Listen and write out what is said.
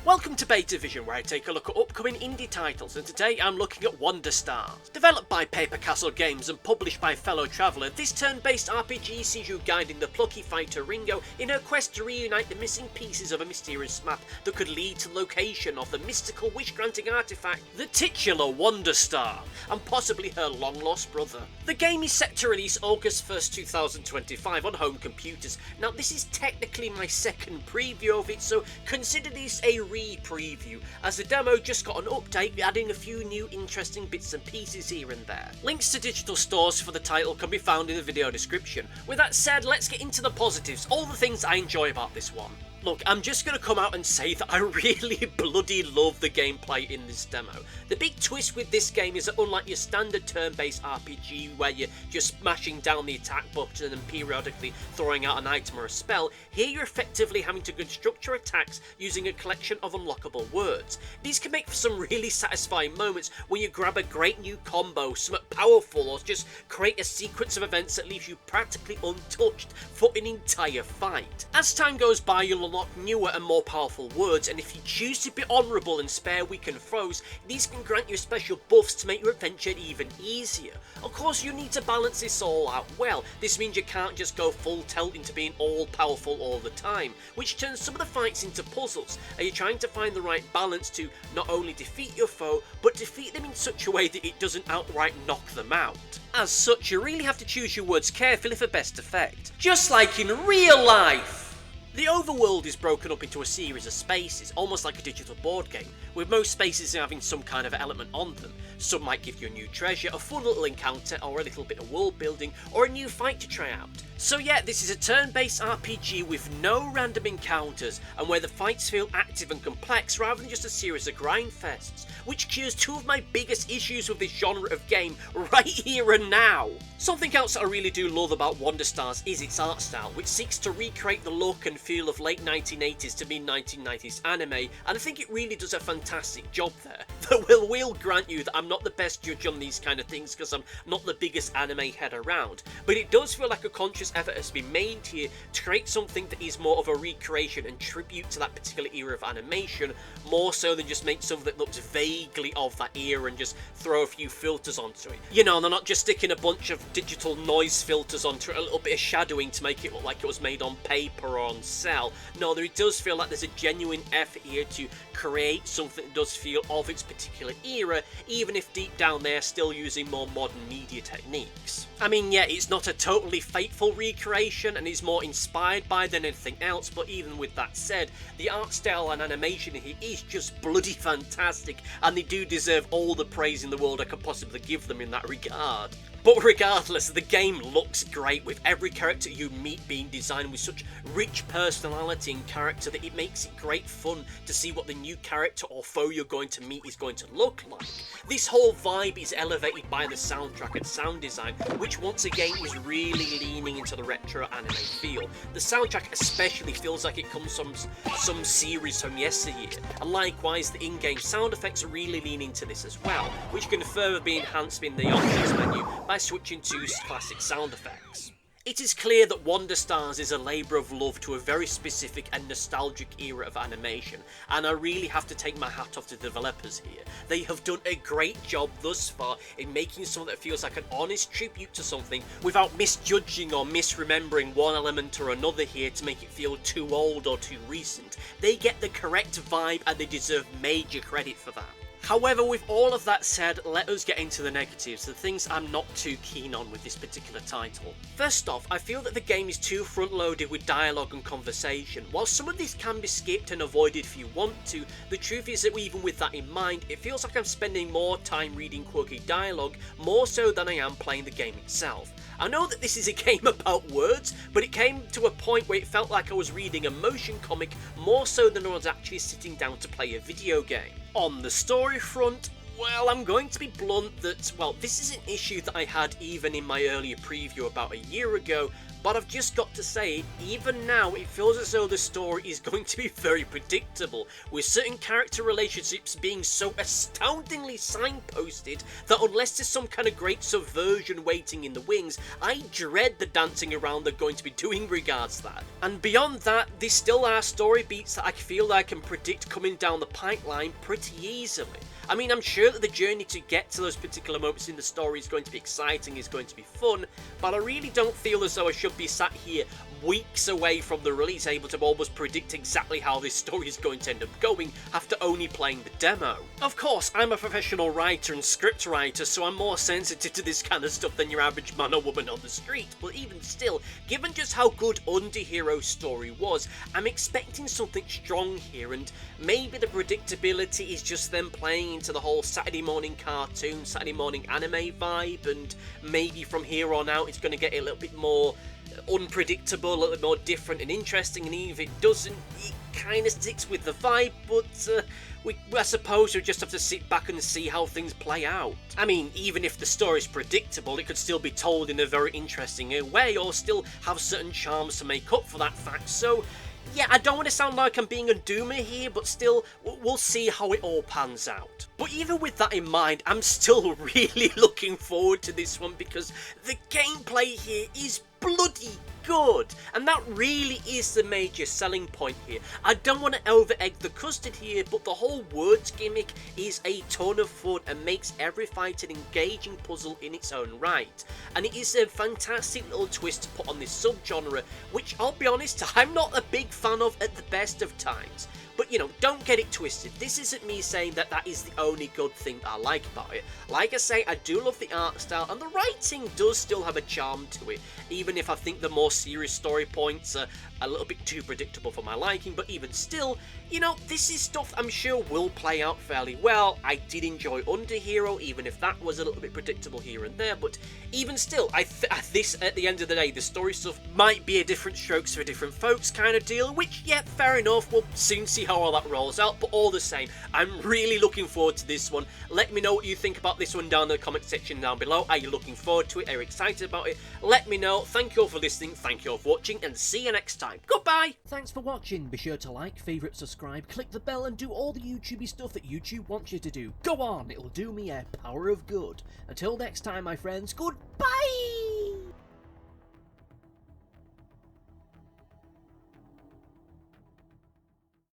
Welcome to Beta Vision, where I take a look at upcoming indie titles, and today I'm looking at Wanderstars. Developed by Paper Castle Games and published by Fellow Traveller, this turn-based RPG sees you guiding the plucky fighter Ringo in her quest to reunite the missing pieces of a mysterious map that could lead to the location of the mystical wish-granting artifact, the titular Wanderstar, and possibly her long-lost brother. The game is set to release August 1st, 2025 on home computers. Now, this is technically my second preview of it, so consider this a re-preview, as the demo just got an update adding a few new interesting bits and pieces here and there. Links to digital stores for the title can be found in the video description. With that said, let's get into the positives, all the things I enjoy about this one. Look, I'm just going to come out and say that I really bloody love the gameplay in this demo. The big twist with this game is that unlike your standard turn-based RPG where you're just smashing down the attack button and periodically throwing out an item or a spell, here you're effectively having to construct your attacks using a collection of unlockable words. These can make for some really satisfying moments when you grab a great new combo, something powerful, or just create a sequence of events that leaves you practically untouched for an entire fight. As time goes by, you'll unlock newer and more powerful words, and if you choose to be honourable and spare weakened foes, these can grant you special buffs to make your adventure even easier. Of course, you need to balance this all out well. This means you can't just go full tilt into being all powerful all the time, which turns some of the fights into puzzles, and you're trying to find the right balance to not only defeat your foe, but defeat them in such a way that it doesn't outright knock them out. As such, you really have to choose your words carefully for best effect, just like in real life. The overworld is broken up into a series of spaces, almost like a digital board game, with most spaces having some kind of element on them. Some might give you a new treasure, a fun little encounter, or a little bit of world building, or a new fight to try out. So yeah, this is a turn-based RPG with no random encounters, and where the fights feel active and complex rather than just a series of grind fests, which cures two of my biggest issues with this genre of game right here and now. Something else that I really do love about Wanderstars is its art style, which seeks to recreate the look and feel of late 1980s to mid 1990s anime, and I think it really does a fantastic job there. Though will grant you that I'm not the best judge on these kind of things because I'm not the biggest anime head around, but it does feel like a conscious effort has been made here to create something that is more of a recreation and tribute to that particular era of animation, more so than just make something that looks vaguely of that era and just throw a few filters onto it. You know, they're not just sticking a bunch of digital noise filters onto it, a little bit of shadowing to make it look like it was made on paper or on cell. No, it does feel like there's a genuine effort here to create something that does feel of its particular era, even if deep down they're still using more modern media techniques. I mean, yeah, it's not a totally faithful recreation and is more inspired by than anything else, but even with that said, the art style and animation here is just bloody fantastic, and they do deserve all the praise in the world I could possibly give them in that regard. But regardless, the game looks great, with every character you meet being designed with such rich personality and character that it makes it great fun to see what the new character or foe you're going to meet is going to look like. This whole vibe is elevated by the soundtrack and sound design, which once again is really leaning into the retro anime feel. The soundtrack especially feels like it comes from some series from yesteryear, and likewise the in-game sound effects really lean into this as well, which can further be enhanced in the options menu by switching to classic sound effects. It is clear that Wanderstars is a labour of love to a very specific and nostalgic era of animation, and I really have to take my hat off to the developers here. They have done a great job thus far in making something that feels like an honest tribute to something without misjudging or misremembering one element or another here to make it feel too old or too recent. They get the correct vibe and they deserve major credit for that. However, with all of that said, let us get into the negatives, the things I'm not too keen on with this particular title. First off, I feel that the game is too front-loaded with dialogue and conversation. While some of this can be skipped and avoided if you want to, the truth is that even with that in mind, it feels like I'm spending more time reading quirky dialogue, more so than I am playing the game itself. I know that this is a game about words, but it came to a point where it felt like I was reading a motion comic more so than I was actually sitting down to play a video game. On the story front, Well, I'm going to be blunt that, well, this is an issue that I had even in my earlier preview about a year ago, but I've just got to say, even now, it feels as though the story is going to be very predictable, with certain character relationships being so astoundingly signposted that unless there's some kind of great subversion waiting in the wings, I dread the dancing around they're going to be doing regards that. And beyond that, there still are story beats that I feel I can predict coming down the pipeline pretty easily. I mean, I'm sure that the journey to get to those particular moments in the story is going to be exciting, is going to be fun, but I really don't feel as though I should be sat here weeks away from the release able to almost predict exactly how this story is going to end up going after only playing the demo. Of course, I'm a professional writer and script writer, so I'm more sensitive to this kind of stuff than your average man or woman on the street, but even still, given just how good Underhero's story was, I'm expecting something strong here, and maybe the predictability is just them playing into the whole Saturday morning cartoon, Saturday morning anime vibe, and maybe from here on out it's going to get a little bit more unpredictable, a little bit more different and interesting, and even if it doesn't, it kind of sticks with the vibe, but I suppose we'll just have to sit back and see how things play out. I mean, even if the story's predictable, it could still be told in a very interesting way, or still have certain charms to make up for that fact, so yeah, I don't want to sound like I'm being a doomer here, but still, we'll see how it all pans out. But even with that in mind, I'm still really looking forward to this one because the gameplay here is bloody good, and that really is the major selling point here. I don't want to over egg the custard here, but the whole words gimmick is a ton of fun and makes every fight an engaging puzzle in its own right, and it is a fantastic little twist to put on this subgenre, which I'll be honest, I'm not a big fan of at the best of times. But, you know, don't get it twisted. This isn't me saying that that is the only good thing I like about it. Like I say, I do love the art style, and the writing does still have a charm to it, even if I think the more serious story points are a little bit too predictable for my liking, but even still, you know, this is stuff I'm sure will play out fairly well. I did enjoy Underhero, even if that was a little bit predictable here and there, but even still, this, at the end of the day, the story stuff might be a different strokes for different folks kind of deal, which, yeah, fair enough, we'll soon see how all that rolls out, but all the same, I'm really looking forward to this one. Let me know what you think about this one down in the comment section down below. Are you looking forward to it? Are you excited about it? Let me know. Thank you all for listening, thank you all for watching, and see you next time. Goodbye! Thanks for watching. Be sure to like, favourite, subscribe, click the bell, and do all the YouTubey stuff that YouTube wants you to do. Go on, it'll do me a power of good. Until next time, my friends, goodbye!